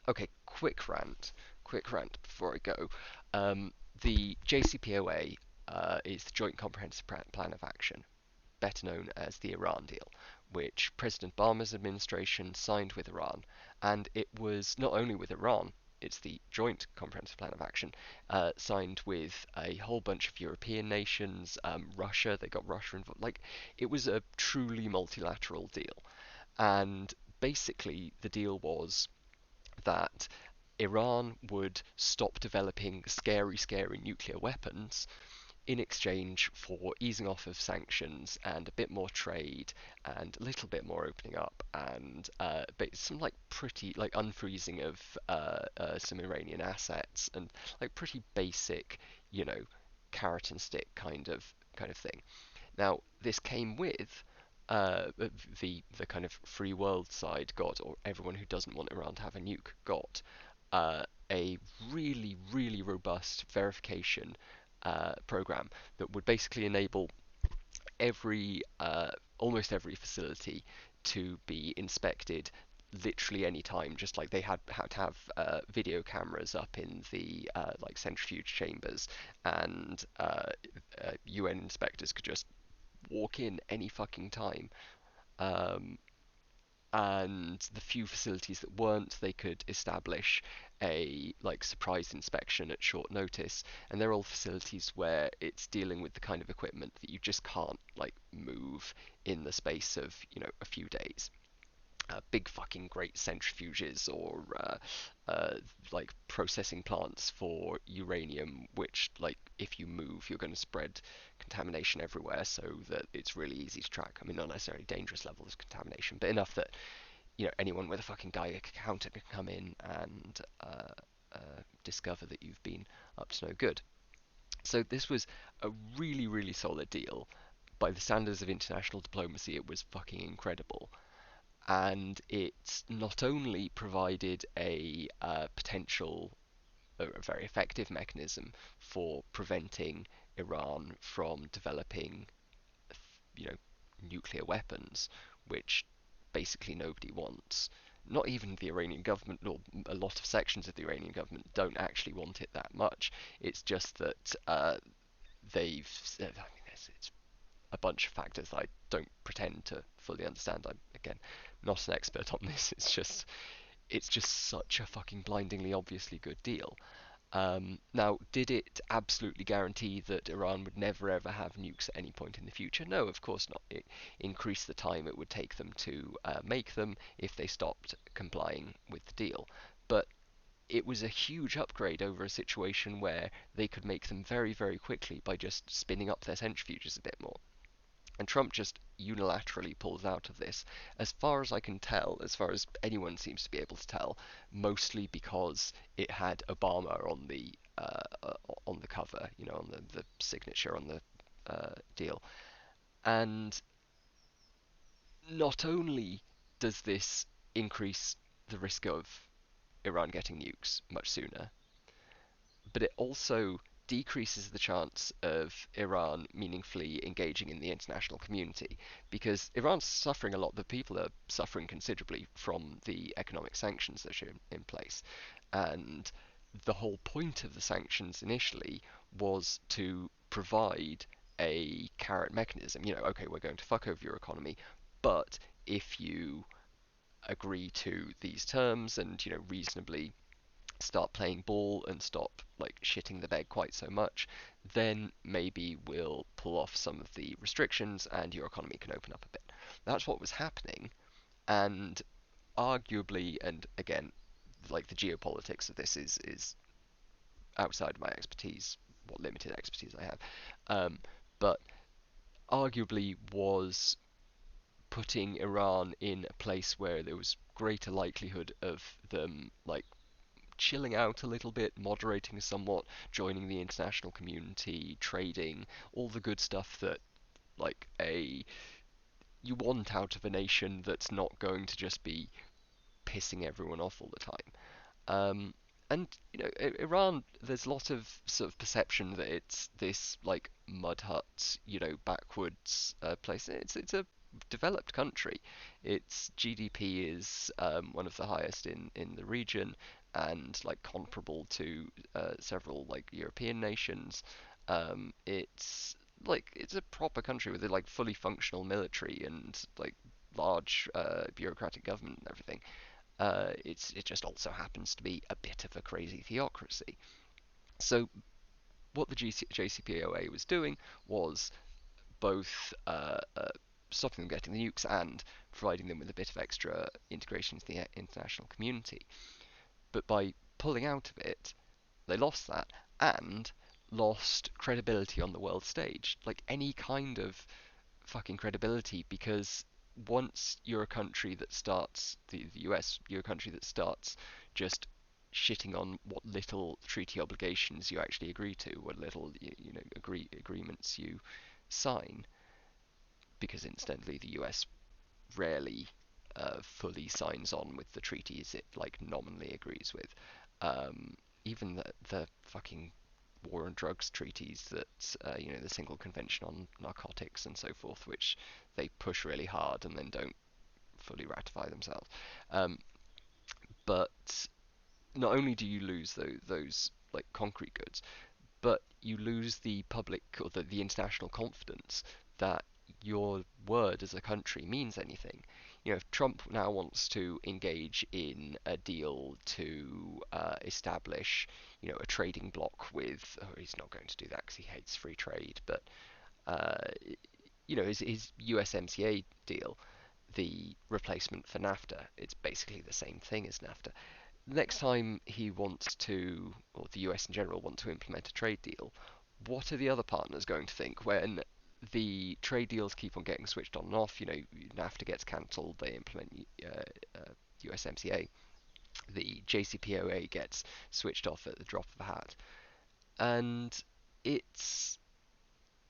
Okay, quick rant before I go. The JCPOA is the Joint Comprehensive Plan of Action, better known as the Iran deal, which President Obama's administration signed with Iran. And it was not only with Iran, it's the Joint Comprehensive Plan of Action, signed with a whole bunch of European nations, Russia, they got Russia involved. Like, it was a truly multilateral deal. And basically, the deal was that Iran would stop developing scary, scary nuclear weapons in exchange for easing off of sanctions and a bit more trade and a little bit more opening up and some like pretty like unfreezing of some Iranian assets and like pretty basic, you know, carrot and stick kind of thing. Now this came with the kind of free world side got, or everyone who doesn't want Iran to have a nuke got, a really, really robust verification program that would basically enable every almost every facility to be inspected literally any time. Just like they had to have video cameras up in the like centrifuge chambers, and UN inspectors could just walk in any fucking time. Um, and the few facilities that weren't, they could establish a like surprise inspection at short notice. And they're all facilities where it's dealing with the kind of equipment that you just can't like move in the space of, you know, a few days. Big fucking great centrifuges, or like processing plants for uranium, which like if you move you're going to spread contamination everywhere, so that it's really easy to track. I mean, not necessarily dangerous levels of contamination, but enough that, you know, anyone with a fucking Geiger counter can come in and discover that you've been up to no good. So this was a really, really solid deal. By the standards of international diplomacy, it was fucking incredible. And it not only provided a potential, a very effective mechanism for preventing Iran from developing, you know, nuclear weapons, which basically nobody wants. Not even the Iranian government, or a lot of sections of the Iranian government, don't actually want it that much. It's just that they've. I mean, it's a bunch of factors that I don't pretend to fully understand. I'm again not an expert on this. It's just such a fucking blindingly obviously good deal. Now, did it absolutely guarantee that Iran would never ever have nukes at any point in the future? No, of course not. It increased the time it would take them to make them if they stopped complying with the deal. But it was a huge upgrade over a situation where they could make them very, very quickly by just spinning up their centrifuges a bit more. And Trump just unilaterally pulls out of this, as far as I can tell, as far as anyone seems to be able to tell, mostly because it had Obama on the cover, you know, on the signature on the deal. And not only does this increase the risk of Iran getting nukes much sooner, but it also decreases the chance of Iran meaningfully engaging in the international community, because Iran's suffering a lot. The people are suffering considerably from the economic sanctions that are in place. And the whole point of the sanctions initially was to provide a carrot mechanism. You know, okay, we're going to fuck over your economy, but if you agree to these terms and, you know, reasonably start playing ball and stop like shitting the bed quite so much, then maybe we'll pull off some of the restrictions and your economy can open up a bit. That's what was happening, and arguably, and again, like the geopolitics of this is outside of my expertise, what limited expertise I have, but arguably was putting Iran in a place where there was greater likelihood of them like chilling out a little bit, moderating somewhat, joining the international community, trading, all the good stuff that like a you want out of a nation that's not going to just be pissing everyone off all the time. And you know, Iran, there's a lot of sort of perception that it's this like mud hut, you know, backwoods place. It's a developed country. Its GDP is one of the highest in the region, and like comparable to several like European nations. It's a proper country with a like fully functional military and like large bureaucratic government and everything. It just also happens to be a bit of a crazy theocracy. So what the JCPOA was doing was both stopping them getting the nukes and providing them with a bit of extra integration into the international community. But by pulling out of it, they lost that and lost credibility on the world stage. Like any kind of fucking credibility, because once you're a country that starts, the US, you're a country that starts just shitting on what little treaty obligations you actually agree to, what little agreements you sign, because incidentally the US rarely fully signs on with the treaties it like nominally agrees with. Even the fucking war on drugs treaties that the Single Convention on Narcotics and so forth, which they push really hard and then don't fully ratify themselves. Um, but not only do you lose those like concrete goods, but you lose the public or the international confidence that your word as a country means anything. If Trump now wants to engage in a deal to establish, a trading bloc with, oh, he's not going to do that because he hates free trade, but uh, his USMCA deal, the replacement for NAFTA, it's basically the same thing as NAFTA. Next time he wants to, or the US in general want to implement a trade deal, what are the other partners going to think when the trade deals keep on getting switched on and off? NAFTA gets cancelled, they implement USMCA, the JCPOA gets switched off at the drop of a hat, and it's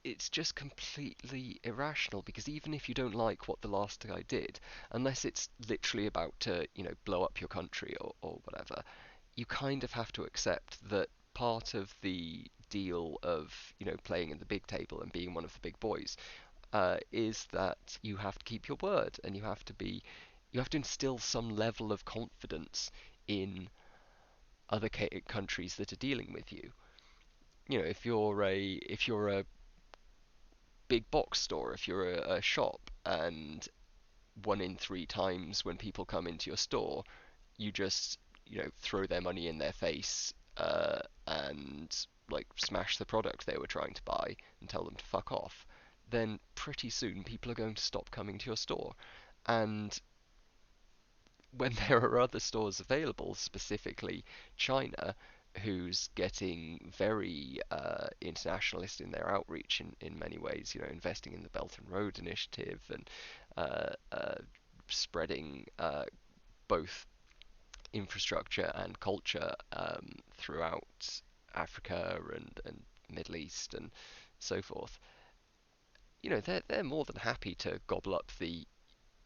it's just completely irrational, because even if you don't like what the last guy did, unless it's literally about to, blow up your country or whatever, you kind of have to accept that part of the deal of, playing in the big table and being one of the big boys is that you have to keep your word, and you have to instill some level of confidence in other countries that are dealing with you. If you're a big box store, if you're a shop, and 1 in 3 times when people come into your store, you just throw their money in their face and like smash the product they were trying to buy and tell them to fuck off, then pretty soon people are going to stop coming to your store. And when there are other stores available, specifically China, who's getting very internationalist in their outreach in many ways, investing in the Belt and Road Initiative and spreading both infrastructure and culture throughout Africa and Middle East and so forth. They're more than happy to gobble up the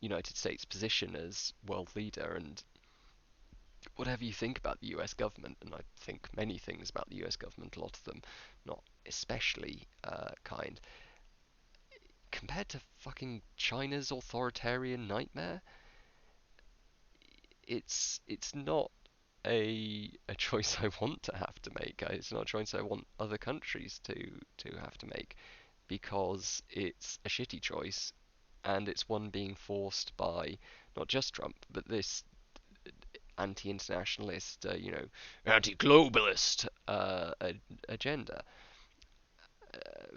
United States position as world leader. And whatever you think about the US government, and I think many things about the US government, a lot of them not especially kind, compared to fucking China's authoritarian nightmare, it's not a choice I want to have to make. It's not a choice I want other countries to have to make, because it's a shitty choice, and it's one being forced by not just Trump, but this anti-internationalist, anti-globalist agenda.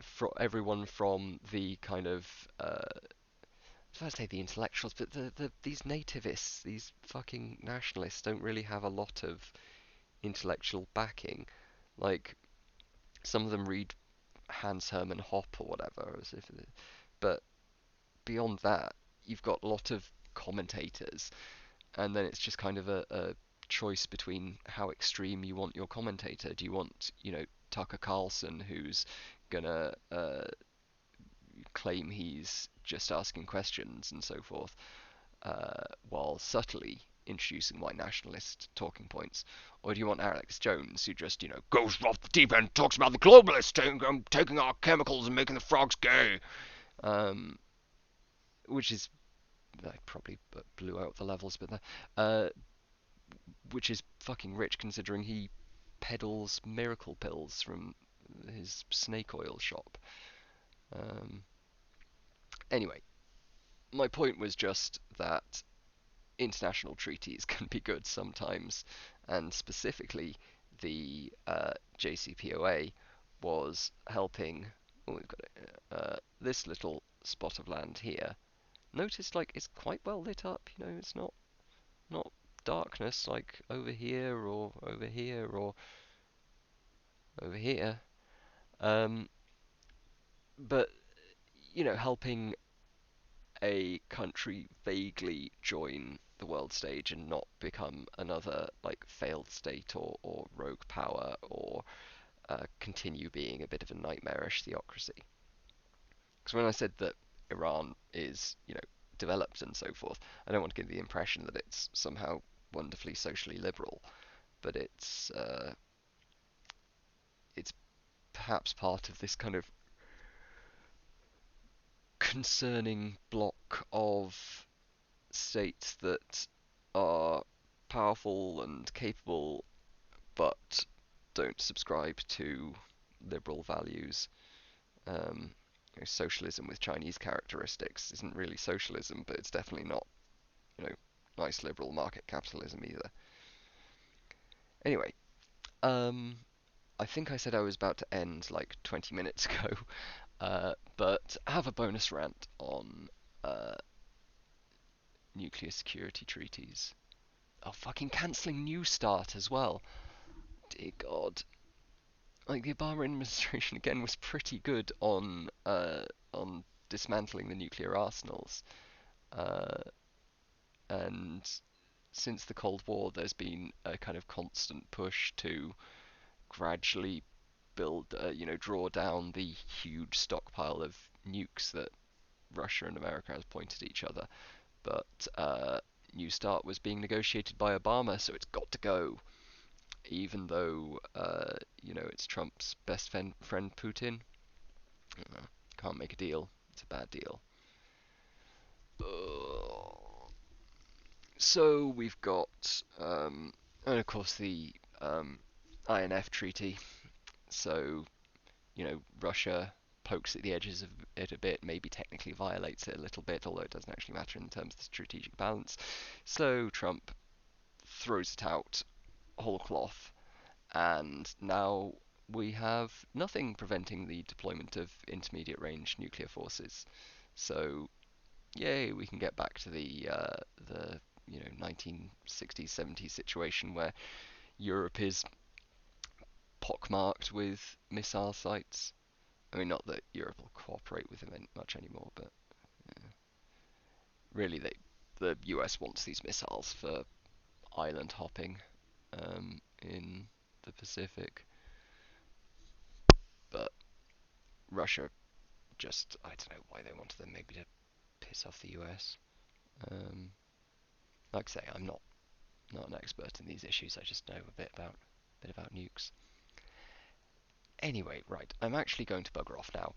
For everyone from the kind of, I was say the intellectuals, but these nativists, these fucking nationalists, don't really have a lot of intellectual backing. Like, some of them read Hans Hermann Hoppe or whatever, but beyond that, you've got a lot of commentators, and then it's just kind of a choice between how extreme you want your commentator. Do you want, Tucker Carlson, who's gonna claim he's just asking questions and so forth, while subtly introducing white nationalist talking points? Or do you want Alex Jones, who just, goes off the deep end, talks about the globalists taking our chemicals and making the frogs gay? Um, which is I probably blew out the levels, but which is fucking rich considering he peddles miracle pills from his snake oil shop. Um, anyway, my point was just that international treaties can be good sometimes, and specifically the JCPOA was helping. Oh, we've got this little spot of land here. Notice, like, it's quite well lit up. You know, it's not darkness like over here or over here or over here. Um, but you know, helping a country vaguely join the world stage and not become another like failed state or rogue power or continue being a bit of a nightmarish theocracy. Because when I said that Iran is, you know, developed and so forth, I don't want to give the impression that it's somehow wonderfully socially liberal, but it's perhaps part of this kind of concerning block of states that are powerful and capable but don't subscribe to liberal values. You know, socialism with Chinese characteristics isn't really socialism, but it's definitely not, you know, nice liberal market capitalism either. Anyway, um, I think I said I was about to end like 20 minutes ago, but I have a bonus rant on uh, nuclear security treaties. Oh, fucking cancelling New Start as well. Dear God. Like the Obama administration again was pretty good on dismantling the nuclear arsenals, uh, and since the Cold War, there's been a kind of constant push to gradually build, you know, draw down the huge stockpile of nukes that Russia and America has pointed at each other. But New Start was being negotiated by Obama, so it's got to go. Even though, you know, it's Trump's best friend Putin. Can't make a deal. It's a bad deal. So we've got, and of course the INF Treaty. So, you know, Russia pokes at the edges of it a bit, maybe technically violates it a little bit, although it doesn't actually matter in terms of the strategic balance. So Trump throws it out whole cloth, and now we have nothing preventing the deployment of intermediate range nuclear forces. So, yay, we can get back to the you know 1960s 70s situation where Europe is pockmarked with missile sites. I mean, not that Europe will cooperate with them much anymore, but really, the US wants these missiles for island hopping in the Pacific, but Russia just I don't know why they wanted them. Maybe to piss off the US. Um, like I say, I'm not an expert in these issues. I just know a bit about nukes. Anyway, right, I'm actually going to bugger off now.